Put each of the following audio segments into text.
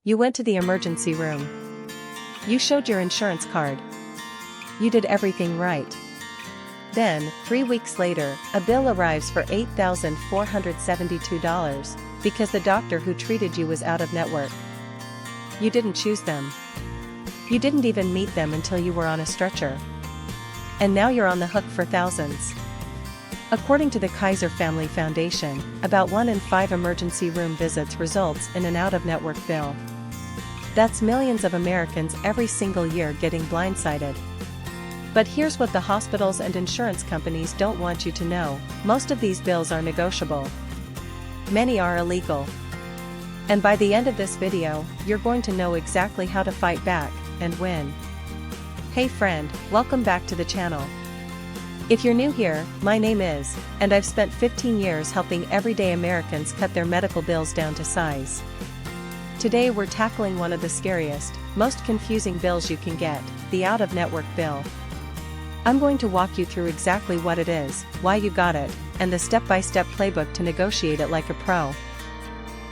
You went to the emergency room. You showed your insurance card. You did everything right. Then, 3 weeks later, a bill arrives for $8,472 because the doctor who treated you was out of network. You didn't choose them. You didn't even meet them until you were on a stretcher. And now you're on the hook for thousands. According to the Kaiser Family Foundation, about 1 in 5 emergency room visits results in an out-of-network bill. That's millions of Americans every single year getting blindsided. But here's what the hospitals and insurance companies don't want you to know: most of these bills are negotiable. Many are illegal. And by the end of this video, you're going to know exactly how to fight back and win. Hey friend, welcome back to the channel. If you're new here, my name is, and I've spent 15 years helping everyday Americans cut their medical bills down to size. Today we're tackling one of the scariest, most confusing bills you can get, the out-of-network bill. I'm going to walk you through exactly what it is, why you got it, and the step-by-step playbook to negotiate it like a pro.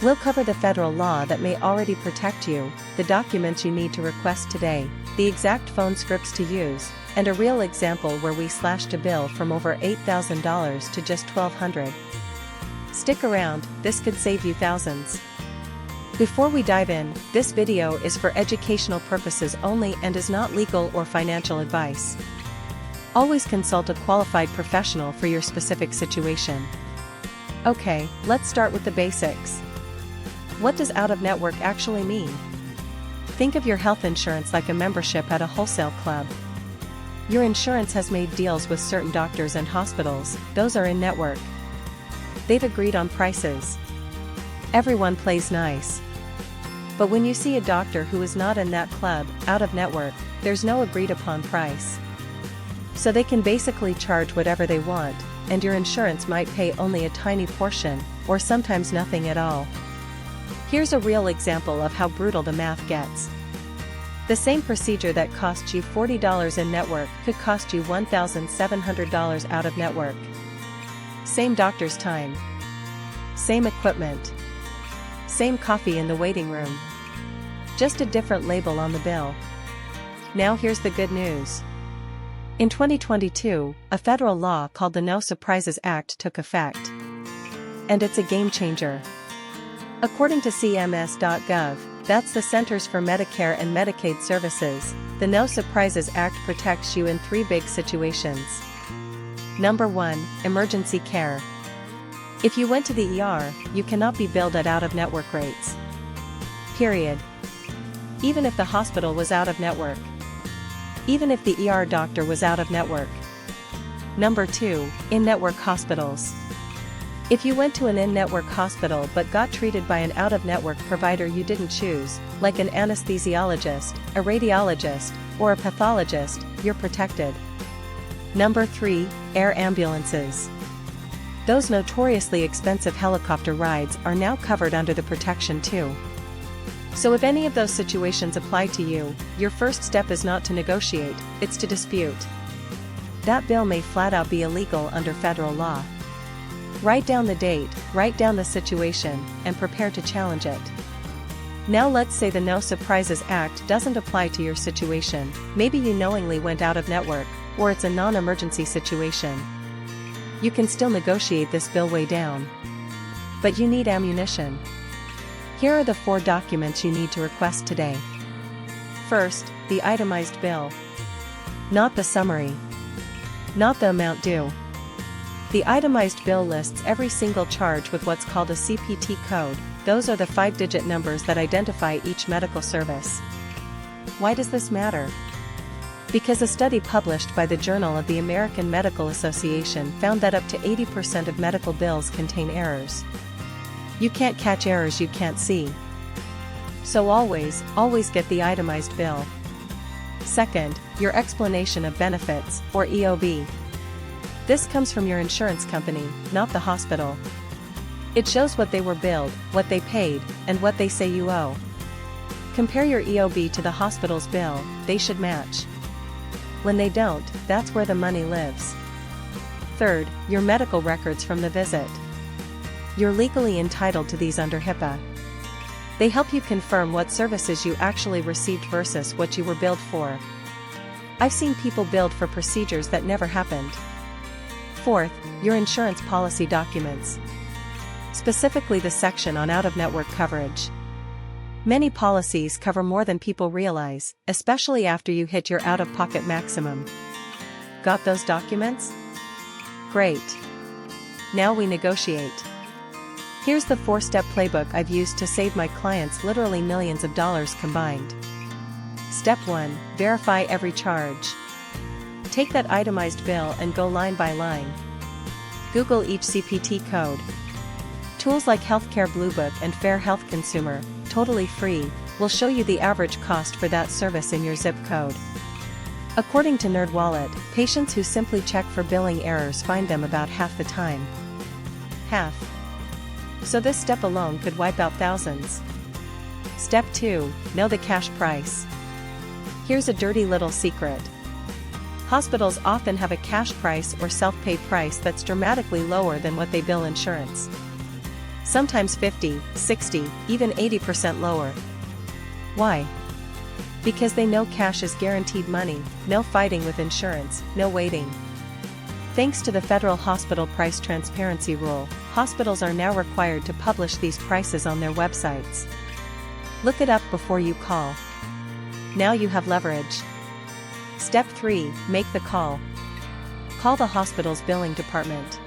We'll cover the federal law that may already protect you, the documents you need to request today, the exact phone scripts to use, and a real example where we slashed a bill from over $8,000 to just $1,200. Stick around, this could save you thousands. Before we dive in, this video is for educational purposes only and is not legal or financial advice. Always consult a qualified professional for your specific situation. Okay, let's start with the basics. What does out-of-network actually mean? Think of your health insurance like a membership at a wholesale club. Your insurance has made deals with certain doctors and hospitals, those are in network. They've agreed on prices. Everyone plays nice. But when you see a doctor who is not in that club, out of network, there's no agreed upon price. So they can basically charge whatever they want, and your insurance might pay only a tiny portion, or sometimes nothing at all. Here's a real example of how brutal the math gets. The same procedure that costs you $40 in network could cost you $1,700 out of network. Same doctor's time. Same equipment. Same coffee in the waiting room. Just a different label on the bill. Now here's the good news. In 2022, a federal law called the No Surprises Act took effect. And it's a game changer. According to CMS.gov, that's the Centers for Medicare and Medicaid Services, the No Surprises Act protects you in 3 big situations. Number 1, emergency care. If you went to the ER, you cannot be billed at out-of-network rates. Period. Even if the hospital was out of network. Even if the ER doctor was out of network. Number 2, in-network hospitals. If you went to an in-network hospital but got treated by an out-of-network provider you didn't choose, like an anesthesiologist, a radiologist, or a pathologist, you're protected. Number 3, air ambulances. Those notoriously expensive helicopter rides are now covered under the protection too. So if any of those situations apply to you, your first step is not to negotiate, it's to dispute. That bill may flat out be illegal under federal law. Write down the date, write down the situation, and prepare to challenge it. Now let's say the No Surprises Act doesn't apply to your situation, maybe you knowingly went out of network, or it's a non-emergency situation. You can still negotiate this bill way down. But you need ammunition. Here are the 4 documents you need to request today. First, the itemized bill. Not the summary. Not the amount due. The itemized bill lists every single charge with what's called a CPT code. Those are the 5-digit numbers that identify each medical service. Why does this matter? Because a study published by the Journal of the American Medical Association found that up to 80% of medical bills contain errors. You can't catch errors you can't see. So always get the itemized bill. Second, your explanation of benefits, or EOB. This comes from your insurance company, not the hospital. It shows what they were billed, what they paid, and what they say you owe. Compare your EOB to the hospital's bill, they should match. When they don't, that's where the money lives. Third, your medical records from the visit. You're legally entitled to these under HIPAA. They help you confirm what services you actually received versus what you were billed for. I've seen people billed for procedures that never happened. Fourth, your insurance policy documents. Specifically the section on out-of-network coverage. Many policies cover more than people realize, especially after you hit your out-of-pocket maximum. Got those documents? Great. Now we negotiate. Here's the 4-step playbook I've used to save my clients literally millions of dollars combined. Step 1. Verify every charge. Take that itemized bill and go line by line. Google each CPT code. Tools like Healthcare Bluebook and Fair Health Consumer, totally free, will show you the average cost for that service in your zip code. According to NerdWallet, patients who simply check for billing errors find them about half the time. Half. So this step alone could wipe out thousands. Step 2. Know the cash price. Here's a dirty little secret. Hospitals often have a cash price or self-pay price that's dramatically lower than what they bill insurance. Sometimes 50, 60, even 80% lower. Why? Because they know cash is guaranteed money, no fighting with insurance, no waiting. Thanks to the federal hospital price transparency rule, hospitals are now required to publish these prices on their websites. Look it up before you call. Now you have leverage. Step 3. Make the call. Call the hospital's billing department.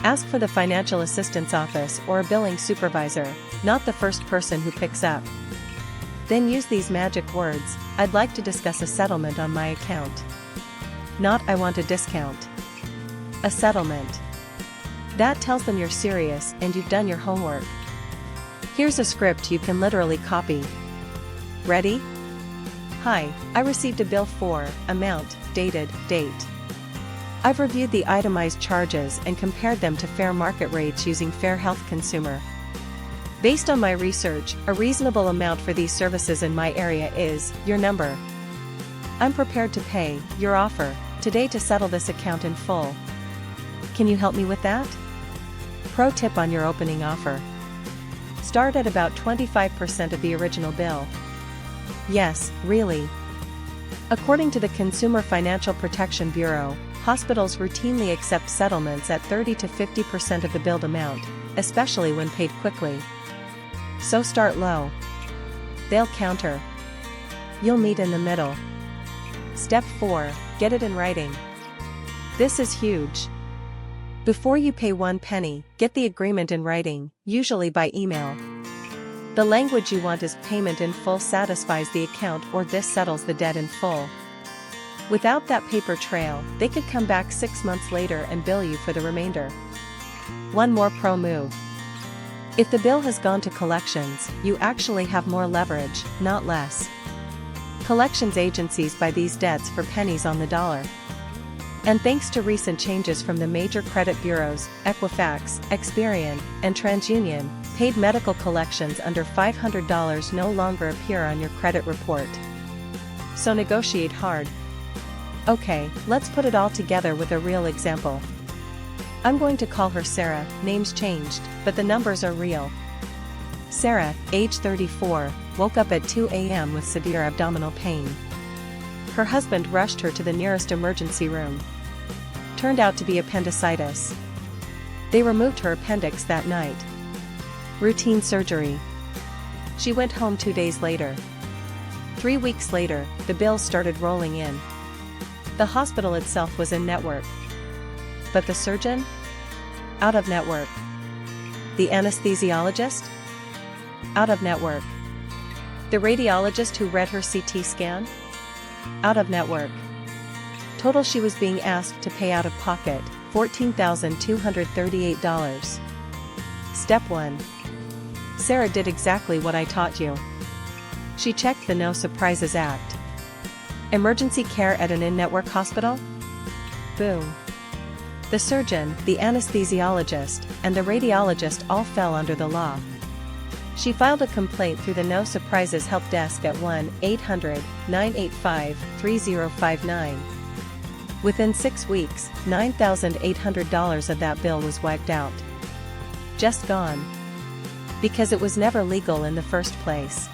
Ask for the financial assistance office or a billing supervisor, not the first person who picks up. Then use these magic words, "I'd like to discuss a settlement on my account." Not "I want a discount." A settlement. That tells them you're serious and you've done your homework. Here's a script you can literally copy. Ready? Hi, I received a bill for, amount, dated, date. I've reviewed the itemized charges and compared them to fair market rates using Fair Health Consumer. Based on my research, a reasonable amount for these services in my area is your number. I'm prepared to pay your offer today to settle this account in full. Can you help me with that? Pro tip on your opening offer. Start at about 25% of the original bill. Yes, really. According to the Consumer Financial Protection Bureau, hospitals routinely accept settlements at 30 to 50% of the billed amount, especially when paid quickly. So start low. They'll counter. You'll meet in the middle. Step 4. Get it in writing. This is huge. Before you pay one penny, get the agreement in writing, usually by email. The language you want is "payment in full satisfies the account" or "this settles the debt in full." Without that paper trail, they could come back 6 months later and bill you for the remainder. One more pro move. If the bill has gone to collections, you actually have more leverage, not less. Collections agencies buy these debts for pennies on the dollar. And thanks to recent changes from the major credit bureaus, Equifax, Experian, and TransUnion, paid medical collections under $500 no longer appear on your credit report. So negotiate hard. Okay, let's put it all together with a real example. I'm going to call her Sarah, name's changed, but the numbers are real. Sarah, age 34, woke up at 2 a.m. with severe abdominal pain. Her husband rushed her to the nearest emergency room. Turned out to be appendicitis. They removed her appendix that night. Routine surgery. She went home 2 days later. 3 weeks later, the bills started rolling in. The hospital itself was in network. But the surgeon? Out of network. The anesthesiologist? Out of network. The radiologist who read her CT scan? Out of network. Total she was being asked to pay out of pocket, $14,238. Step 1. Sarah did exactly what I taught you. She checked the No Surprises Act. Emergency care at an in-network hospital? Boom. The surgeon, the anesthesiologist, and the radiologist all fell under the law. She filed a complaint through the No Surprises Help Desk at 1-800-985-3059. Within 6 weeks, $9,800 of that bill was wiped out. Just gone. Because it was never legal in the first place.